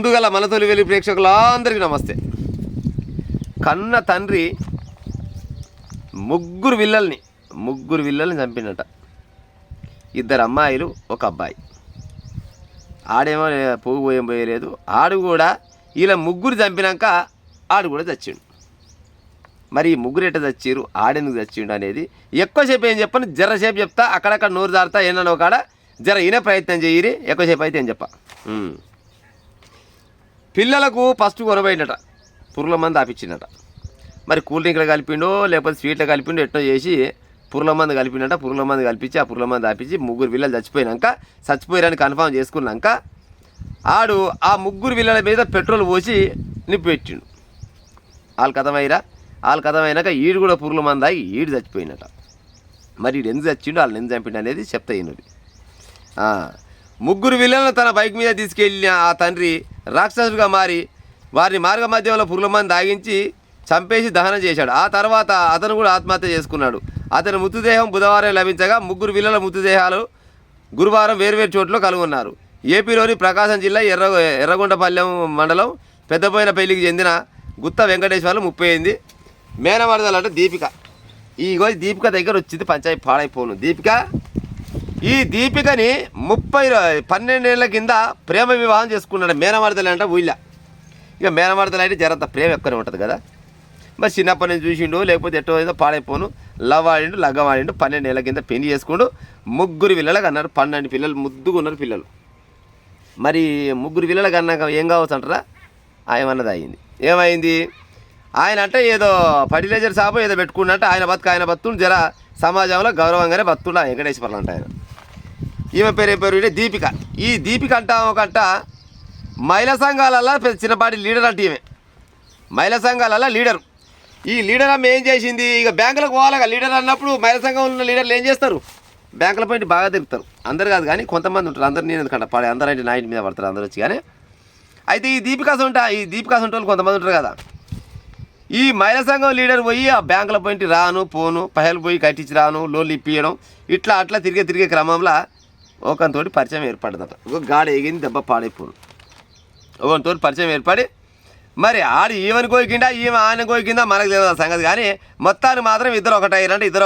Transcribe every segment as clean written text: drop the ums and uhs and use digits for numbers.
ముందుగల మన తొలి వెలుగు ప్రేక్షకులందరికీ నమస్తే. కన్న తండ్రి ముగ్గురు విల్లల్ని చంపినట. ఇద్దరు అమ్మాయిలు ఒక అబ్బాయి. ఆడేమో పోయలేదు. ఆడు కూడా ఇలా ముగ్గురు చంపినాక ఆడు కూడా చచ్చిండు. మరి ఈ ముగ్గురు ఎట్ట చచ్చిరు, ఆడెందుకు చచ్చిండు అనేది ఎక్కువసేపు ఏం చెప్పను, జరసేపు చెప్తా. అక్కడక్కడ నోరు జారుతా, ఏమన్నా కాడ జర వినే ప్రయత్నం చేయరి. ఎక్కువసేపు అయితే ఏం చెప్ప. పిల్లలకు ఫస్ట్ కొనబోయినట, పురుగుల మందు ఆపించిందట. మరి కూల్ డ్రింక్లు కలిపిండో లేకపోతే స్వీట్లు కలిపిండో ఎట్టో చేసి పురుగుల మందు కలిపిండట. పురుగుల మందు కలిపించి ఆ పురుగుల మందు ఆపించి ముగ్గురు విల్లలు చచ్చిపోయారని కన్ఫర్మ్ చేసుకున్నాక ఆడు ఆ ముగ్గురు విల్లల మీద పెట్రోల్ పోసి నిప్పు పెట్టిండు. వాళ్ళు కథమైనాక ఈడు కూడా పురుగుల మందు ఆగి ఈడు చచ్చిపోయినట. మరి ఈడు ఎందుకు చచ్చిండు, వాళ్ళని ఎందుకు చంపిండు అనేది చెప్తా ఈయనది. ముగ్గురు విల్లలను తన బైక్ మీద తీసుకెళ్ళిన ఆ తండ్రి రాక్షసుడిగా మారి వారిని మార్గ మధ్యంలో పురుగుల మందు తాగించి చంపేసి దహనం చేశాడు. ఆ తర్వాత అతను కూడా ఆత్మహత్య చేసుకున్నాడు. అతని మృతదేహం బుధవారం లభించగా ముగ్గురు విల్లల మృతదేహాలు గురువారం వేర్వేరు చోట్ల కనుగొన్నారు. ఏపీలోని ప్రకాశం జిల్లా ఎర్రగొండపల్లెం మండలం పెద్దపోయినపల్లికి చెందిన గుత్త వెంకటేశ్వర్లు 38. మేనమరదలంట దీపిక. దీపిక దగ్గర వచ్చింది పంచాయతీ పాడైపోను. ఈ దీపికని 12 ఏళ్ల కింద ప్రేమ వివాహం చేసుకున్నాడు. మేనమరదలు అంట ఊళ్ళ. ఇక మేనమరదలు అంటే జరంత ప్రేమ ఎక్కువనే ఉంటుంది కదా. మరి చిన్నప్పటి నుంచి చూసిండు, లేకపోతే ఎట్టో ఏదో పాడైపోను. లగ్గవాడిండు 12 ఏళ్ల కింద పెళ్లి చేసుకుండు. ముగ్గురు పిల్లలకు అన్నారు. 12 పిల్లలు ముద్దుగా ఉన్నారు పిల్లలు. మరి ముగ్గురు పిల్లలకు అన్నాక ఏం కావచ్చు అంటారా, ఆయమన్నది అయింది. ఏమైంది, ఆయన అంటే ఏదో ఫర్టిలైజర్ షాపు ఏదో పెట్టుకున్నట్టు ఆయన బతుడు జర సమాజంలో గౌరవంగానే బతుడు వెంకటేశ్వర్లు అంట ఆయన. ఈమె పేరు దీపిక. ఈ దీపిక అంట ఒకట మహిళా సంఘాలలో చిన్నపాటి లీడర్ అంటే ఈమె మహిళా సంఘాలలో లీడరు. ఈ లీడర్ అమ్మ ఏం చేసింది, ఇక బ్యాంకులకు పోవాలిగా. లీడర్ అన్నప్పుడు మహిళా సంఘం ఉన్న లీడర్లు ఏం చేస్తారు, బ్యాంకుల పైన బాగా తిరుగుతారు. అందరు కాదు కానీ కొంతమంది ఉంటారు. అందరు నేను ఎందుకంటే అందరంటే నా ఇంటి మీద పడతారు అందరు వచ్చి. కానీ అయితే ఈ దీపికా సొంటోళ్ళు కొంతమంది ఉంటారు కదా. ఈ మహిళా సంఘం లీడర్ పోయి ఆ బ్యాంకుల పోయి రాను పోను పైసలు పోయి కట్టించి రాను లోన్లు ఇప్పించడం అట్లా తిరిగే క్రమంలో ఒకరితోటి పరిచయం ఏర్పడదట. ఒక గాడ ఎగింది దెబ్బ పాడైపోను. ఒకరితో పరిచయం ఏర్పడి మరి ఆడు ఈమెను కోయికిండా ఈమె ఆయన కోయికిందా మనకు తెలియదు సంగతి. కానీ మొత్తాన్ని మాత్రం ఇద్దరు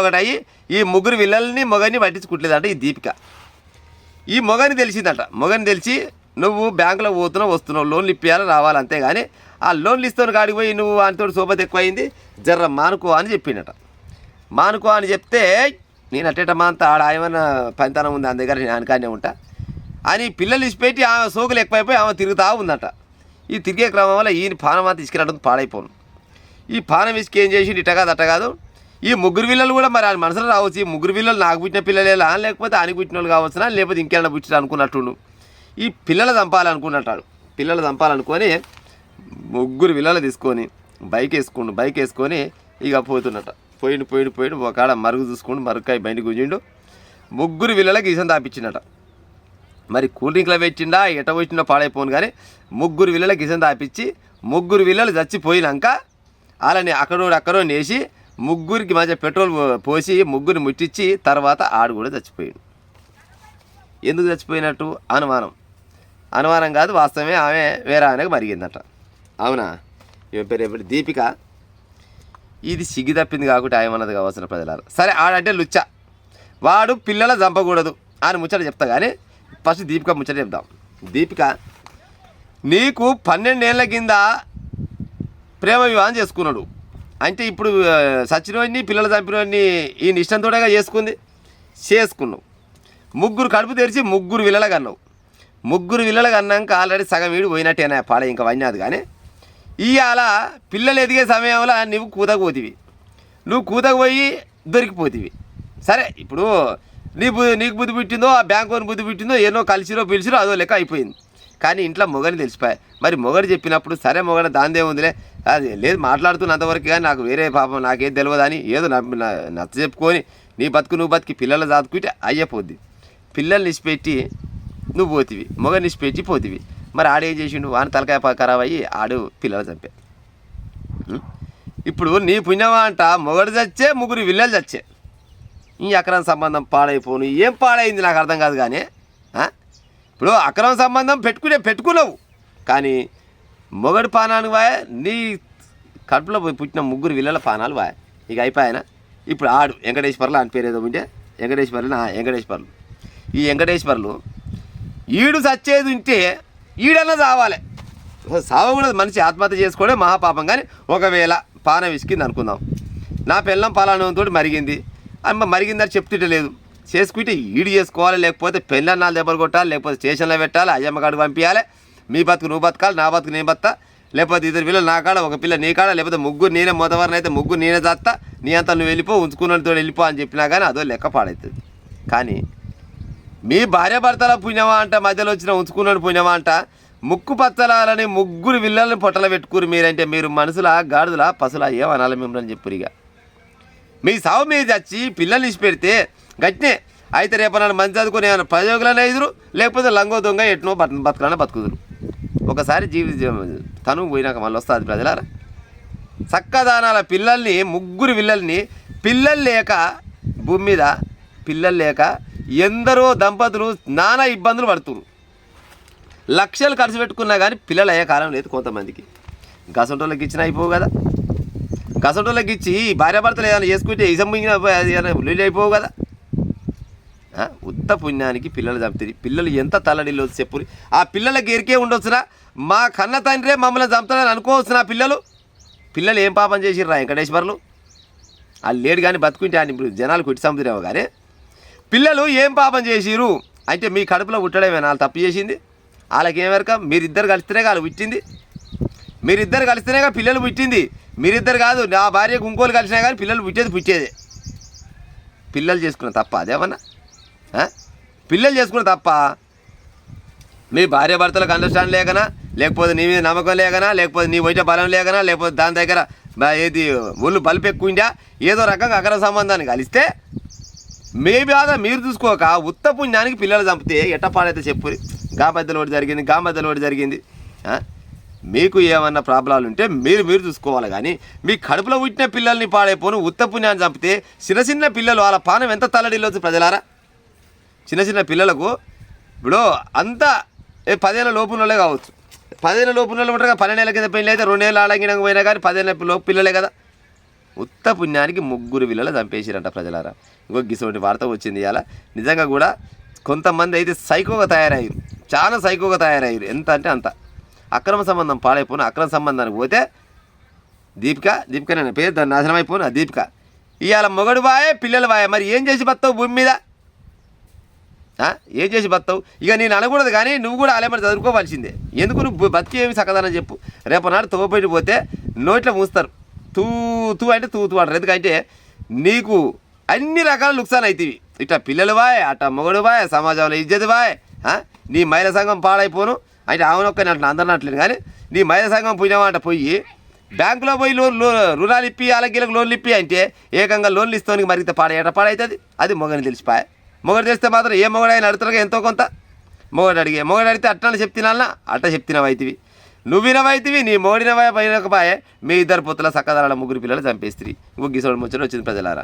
ఒకటయ్యి ఈ ముగ్గురు విల్లల్ని మొగని పట్టించుకుంటలేదంట ఈ దీపిక. ఈ మొగని తెలిసి నువ్వు బ్యాంకులో వస్తున్నావు లోన్లు ఇప్పియాలి రావాలి అంతేగాని ఆ లోన్లు ఇస్తున్న కాడికి పోయి నువ్వు ఆయనతో సోపతి ఎక్కువైంది జర్ర మానుకో అని చెప్పిండట. మానుకో అని చెప్తే నేను అట్టేటమ్మా అంతా ఆడ ఏమన్నా పనితనం ఉంది ఆయన దగ్గర నేను అనకానే ఉంటా అని పిల్లలు ఇచ్చిపెట్టి ఆమె సోకులు ఎక్కువైపోయి ఆమె తిరుగుతూ ఉందట. ఈ తిరిగే క్రమం వల్ల ఈయన పానం అంతా తీసుకురావడం పాడైపోను. ఈ పానం ఇసుక ఏం చేసి ఇట్ట కాదు ఈ ముగ్గురు పిల్లలు కూడా మరి ఆయన మనసులో రావచ్చు. ఈ ముగ్గురు పిల్లలు నాకు పుట్టిన పిల్లలేలా లేకపోతే ఆయనకు పుట్టిన వాళ్ళు కావచ్చునా లేకపోతే ఇంకేమైనా పుట్టిన అనుకున్నట్టుండు. ఈ పిల్లలు చంపాలనుకొని ముగ్గురు పిల్లలు తీసుకొని బైక్ వేసుకొని ఇక పోతున్నట. పోయిడు ఒక ఆడ మరుగు చూసుకుంటూ మరుగుకాయ బయట గుంజిండు. ముగ్గురు పిల్లలకి ఇసం తాపించినట. మరి కూల్ డ్రింక్లో పెట్టిండా ఎట వచ్చిండో పాడైపోను కానీ ముగ్గురు పిల్లలకి ఇసం తాపించి ముగ్గురు పిల్లలు చచ్చిపోయినాక వాళ్ళని అక్కడో నేసి ముగ్గురికి మధ్య పెట్రోల్ పోసి ముగ్గురిని ముట్టించి తర్వాత ఆడు కూడా చచ్చిపోయాడు. ఎందుకు చచ్చిపోయినట్టు అనుమానం కాదు వాస్తవమే. ఆమె వేరే ఆయనకు మరిగిందట. అవునా, ఈమె పేరు దీపిక. ఇది సిగ్గి తప్పింది కాకుండా ఆయమన్నది కావాల్సిన ప్రజలారు. సరే ఆడంటే లుచ్చ, వాడు పిల్లల చంపకూడదు అని ముచ్చట చెప్తా. కానీ ఫస్ట్ దీపిక ముచ్చట చెప్దాం. దీపిక, నీకు 12 ఏళ్ల కింద ప్రేమ వివాహం చేసుకున్నాడు అంటే ఇప్పుడు సచ్చినోడిని పిల్లలు చంపినోడిని ఈయన ఇష్టంతోటగా చేసుకున్నావు. ముగ్గురు కడుపు తెరిచి ముగ్గురు విల్లలకు అన్నావు. ముగ్గురు విల్లలకు అన్నాక ఆల్రెడీ సగం వీడు పోయినట్టేనా పాడే ఇంకా వన్యాది. కానీ ఇవాళ పిల్లలు ఎదిగే సమయంలో నువ్వు కూతకు పోయి దొరికిపోతివి. సరే ఇప్పుడు నీకు బుద్ధి పుట్టిందో ఆ బ్యాంకు బుద్ధి పుట్టిందో ఏనో పిలిచిరో అదో లెక్క అయిపోయింది. కానీ ఇంట్లో మొగని తెలిసిపోయాయి. మరి మొగడు చెప్పినప్పుడు సరే మొగడ దాందే ఉందిలే అది లేదు మాట్లాడుతున్నంతవరకు. కానీ నాకు వేరే పాపం నాకేం తెలియదని ఏదో నచ్చ చెప్పుకొని నీ బతికి పిల్లలు దాదుకుంటే అయ్యపోద్ది. పిల్లల్ని ఇచ్చిపెట్టి నువ్వు పోతివి, మొగని ఇచ్చిపెట్టి పోతివి. మరి ఆడేం చేసిండు, వాని తలకాయ ఖరాబ్ అయ్యి ఆడు పిల్లలు చంపే. ఇప్పుడు నీ పుణ్యమా అంట మొగడు చచ్చే ముగ్గురు విల్లలు చచ్చే. ఈ అక్రమ సంబంధం పాడైపోను. ఏం పాడైంది నాకు అర్థం కాదు. కానీ ఇప్పుడు అక్రమ సంబంధం పెట్టుకున్నావు కానీ మొగడు పానానికి వాయ నీ కడుపులో పుట్టిన ముగ్గురు విల్లల పానాలు వాయ ఇక అయిపోయాయన. ఇప్పుడు ఆడు వెంకటేశ్వర్లు అని పేరు ఏదో ఉంటే వెంకటేశ్వర్లు ఈ వెంకటేశ్వర్లు ఈడు చచ్చేది ఉంటే ఈడన్నా చావాలి. సావకూడదు, మనిషి ఆత్మహత్య చేసుకోవడం మహాపాపం. కానీ ఒకవేళ పానం విసికింది అనుకుందాం, నా పిల్లం పలానంతో మరిగింది అమ్మ మరిగిందని చెప్తుంటే లేదు, చేసుకుంటే ఈడు చేసుకోవాలి, లేకపోతే పెళ్ళన్నాళ్ళు దెబ్బలు కొట్టాలి, లేకపోతే స్టేషన్లో పెట్టాలి, అయ్యమ్మ కాడికి పంపించాలి, మీ బతుకు నువ్వు బతకాలి, నా బతుకు నేను బతా, లేకపోతే ఇద్దరు పిల్లలు నా కాడ ఒక పిల్ల నీ కాడ, లేకపోతే ముగ్గురు నేనే మొదవరన అయితే ముగ్గురు నేనే చేస్తా, నీ అంతా నువ్వు వెళ్ళిపో, ఉంచుకున్నతో వెళ్ళిపో అని చెప్పినా కానీ అదో లెక్క పాడవుతుంది. కానీ మీ భార్యాభర్తల పుణ్యమా అంట, మధ్యలో వచ్చిన ఉంచుకున్నాడు పుణ్యమా అంట, ముక్కు పచ్చలాలని ముగ్గురు విల్లల్ని పొట్టలు పెట్టుకురు. మీరంటే మీరు మనుషుల గాడుదల పసులా ఏమనాలి మిమ్మల్ని చెప్పురు. ఇక మీ సావు మీద వచ్చి పిల్లల్ని ఇచ్చి పెడితే గట్టినే అయితే రేపు నన్ను మంచి చదువుకొని ఏమైనా ప్రయోగులనే ఎదురు, లేకపోతే లంగో దొంగ ఎట్నో బతకాలన్నా బతుకుదురు. ఒకసారి తను పోయినాక మళ్ళీ వస్తుంది ప్రజలారా. చక్కదానాల పిల్లల్ని ముగ్గురు విల్లల్ని పిల్లలు లేక భూమి మీద పిల్లలు లేక ఎందరో దంపతులు నానా ఇబ్బందులు పడుతున్నారు. లక్షలు ఖర్చు పెట్టుకున్నా కానీ పిల్లలు అయ్యే కాలం లేదు కొంతమందికి. గసంటోళ్ళకి ఇచ్చిన అయిపోవు కదా, గసంటోళ్ళకి ఇచ్చి భార్యాభర్తలు ఏదైనా చేసుకుంటే ఇసంబింగిన లొల్లి అయిపోవు కదా. ఉత్త పుణ్యానికి పిల్లలు చంపుతుంది. పిల్లలు ఎంత తల్లడిల్లు చెప్పురి. ఆ పిల్లలకి ఎరికే ఉండొచ్చునా, మా కన్న తండ్రే మమ్మల్ని చంపుతాడని అనుకోవచ్చునా. పిల్లలు ఏం పాపం చేసిర్రా వెంకటేశ్వర్లు? వాళ్ళు లేడు కానీ బతుకుంటే ఆయన ఇప్పుడు జనాలు కొట్టి చంపుతురేమో. కానీ పిల్లలు ఏం పాపం చేసిరు అంటే మీ కడుపులో పుట్టడమే వాళ్ళు తప్పు చేసింది. వాళ్ళకి ఏమెరక మీరిద్దరు కలిస్తేనే వాళ్ళు పుట్టింది, మీరిద్దరు కలిస్తేనేగా పిల్లలు పుట్టింది. మీరిద్దరు కాదు, నా భార్యకు ఇంకోలు కలిసినా కానీ పిల్లలు పుట్టేదే. పిల్లలు చేసుకున్న తప్ప అదేమన్నా? పిల్లలు చేసుకున్న తప్ప మీ భార్యాభర్తలకు అండర్స్టాండ్ లేకనా, లేకపోతే నీ మీద నమ్మకం లేకనా, లేకపోతే నీ వైద్య బలం లేకనా, లేకపోతే దాని దగ్గర ఏది ఒళ్ళు బలుపు ఎక్కువ ఏదో రకంగా అక్రమ సంబంధాన్ని కలిస్తే మీ బాధ మీరు చూసుకోక ఉత్త పుణ్యానికి పిల్లలు చంపితే ఎట్ట పాడైతే చెప్పురి. గా మధ్యలో ఒకటి జరిగింది. మీకు ఏమన్నా ప్రాబ్లాలు ఉంటే మీరు చూసుకోవాలి. కానీ మీ కడుపులో పుట్టిన పిల్లల్ని పాడైపోను ఉత్త పుణ్యాన్ని చంపితే చిన్న పిల్లలు వాళ్ళ పానం ఎంత తల్లడిల్లొచ్చు ప్రజలారా. చిన్న పిల్లలకు ఇప్పుడు అంతా 10 ఏళ్ళ లోపునోళ్ళే కావచ్చు. 10 ఏళ్ళ లోపునోళ్ళు ఉంటారు. 12 ఏళ్ళ కింద పెళ్ళి అయితే 2 ఏళ్ళు ఆడంగినంగా పోయినా కానీ 10 ఏళ్ళ లోపు పిల్లలే కదా. ఉత్త పుణ్యానికి ముగ్గురు పిల్లలు చంపేసిరంట ప్రజలారా. ఇంకో గిసోటి వార్త వచ్చింది ఇవాళ. నిజంగా కూడా కొంతమంది అయితే సైకోగా తయారయ్యారు, చాలా సైకోగా తయారయ్యారు. ఎంత అంటే అంత అక్రమ సంబంధం పాడైపోను. అక్రమ సంబంధానికి పోతే దీపిక నేను పేరు దాన్ని నాశనం అయిపోను. ఆ దీపిక ఇవాళ మొగడు బాయే పిల్లలు బాయే. మరి ఏం చేసి బతావు భూమి మీద? ఏం చేసి బతావు? ఇక నేను అనకూడదు కానీ నువ్వు కూడా అలేమని చదువుకోవాల్సిందే. ఎందుకు నువ్వు బతికి ఏమి సకదానం చెప్పు. రేపు నాడు తోపెట్టి పోతే నోట్లో మూస్తారు. తూ అంటే తూ అంటారు. ఎందుకంటే నీకు అన్ని రకాల లుక్సాన్ అవుతాయి. ఇట్లా పిల్లలు బాయ్, అట్లా మొగడు బాయ్, సమాజంలో ఇజ్జత్ బాయ్. నీ మహిళా సంఘం పాడైపోను అంటే ఆమెనొక్కని అట్లా అందరిని అట్లేదు. కానీ నీ మహిళా సంఘం పుణ్యమాట పోయి బ్యాంకులో పోయి రుణాలు ఇప్పి వాళ్ళకి లోన్లు ఇప్పి అంటే ఏకంగా లోన్లు ఇస్తానికి మరిగితే పాడవుతుంది. అది మొగని తెలిసిపోయా. మొగడు తెలిస్తే మాత్రం ఏ మొగడైనా అడుగుతారుగా ఎంతో కొంత. మొగడు అడిగితే అట్లా చెప్తున్నానా అట్లా చెప్తున్నావైతివి. నువ్వు వినవైతివి, నీ మొగడినవా పైనకపోయే మీ ఇద్దరు పొత్తుల సక్కదారాల ముగ్గురు పిల్లలు చంపేస్త్రీ. ఇంకో గిసోడు ముచ్చట వచ్చింది ప్రజలారా.